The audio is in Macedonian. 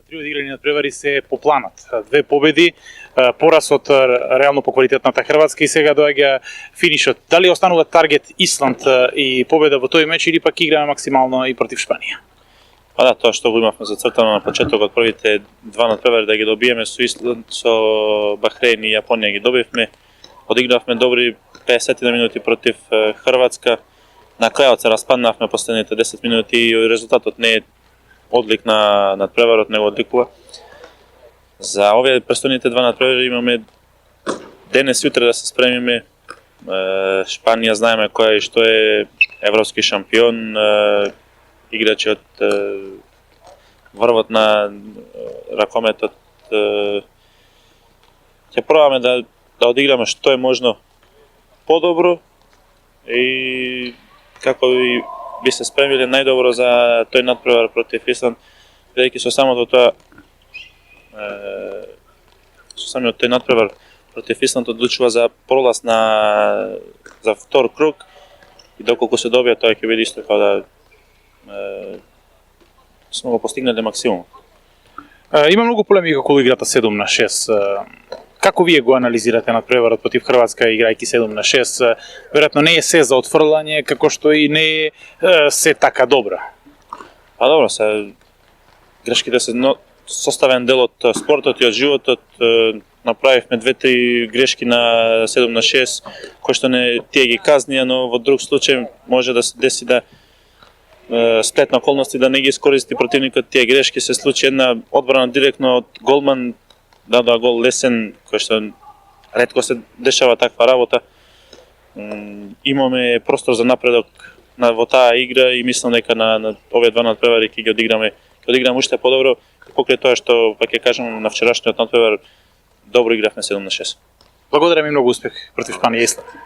Три одиграни надпревари се по планот. Две победи, пораз од реално по квалитетната Хрватска и сега доаѓа финишот. Дали останува таргет Исланд и победа во тој меч или пак играме максимално и против Шпанија? Па да, тоа што го имавме зацртано на почетокот, првите два надпревари да ги добиеме со Исланд, со Бахрейн и Јапонија ги добивме. Одигравме добри 50 минути против Хрватска. На крајот се распаднавме последните 10 минути и резултатот не е одлик на надпреварот, него одликува. За овие престојните два надпревари имаме денес и утре да се спремиме. Шпанија знаеме која и што е европски шампион, играчи од врвот на ракометот. Ќе пробаме да одиграме што е можно подобро и како би се спремиле најдобро за тој надпревар против Исланд, бидејќи со самото тоа со самиот тој надпревар против Исланд одлучува за пролаз за втор круг и доколку се добија тоа ќе биде исто како да сме го постигнале максимум. Има многу полемика околу играта 7-6. Како вие го анализирате надпреварот против Хрватска играјќи 7-6? Веројатно не е се за отфрлање, како што и не е се така добра. Па добро, грешките се составен дел од спортот и од животот. Направивме 2-3 грешки на 7-6, кои што не тие ги казнија, но во друг случај може да се деси да сплет на околности да не ги искористи противникот тие грешки. Се случи една одбрана директно од голман, дадоа гол лесен, кој што ретко се дешава таква работа. Имаме простор за напредок во таа игра и мислам дека на овие два надпревари ќе ги одиграме уште подобро. Покрај тоа што пак ќе кажам на вчерашниот надпревар добро игравме 7-6. Благодарам и многу успех против Шпанија и Исланд.